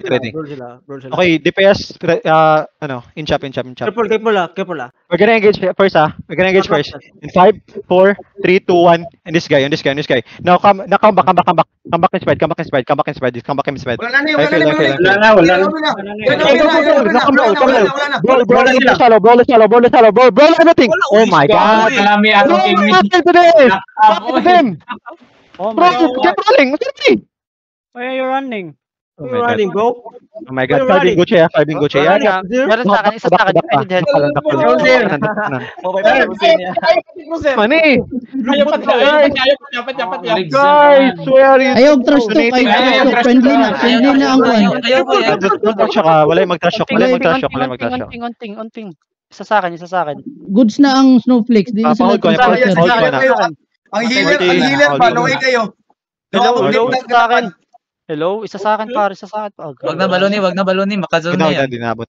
ready. Brawl sila. Okay, DPS, inch up. Careful. We're gonna engage first, We're gonna engage first. In 5, 4, 3, 2, 1. And this guy. Now come back in spread. Come back in spread. Wala na. Ball everything. Oh my god. Marami Bro, akong what happened today? What happened to him? Oh my Bro, god. get rolling. What's happening? Why are you running? You're running, bro. Oh my god. You're running. Five Gucci. Yeah. Meron sa akin, isa sa akin. I need help. Money. Guys, Guys, where are you? Ayaw trash talk, friendly na ang kwan. Don't trash talk. Wala yung mag-trash talk. Unting. Isa sa akin. Goods na ang snowflakes. Di na Hold ko sila na. Ang healer, paluwi kayo. Hello, isa sa akin, pare. Wag na baloni, makazone na yan. Dinabot.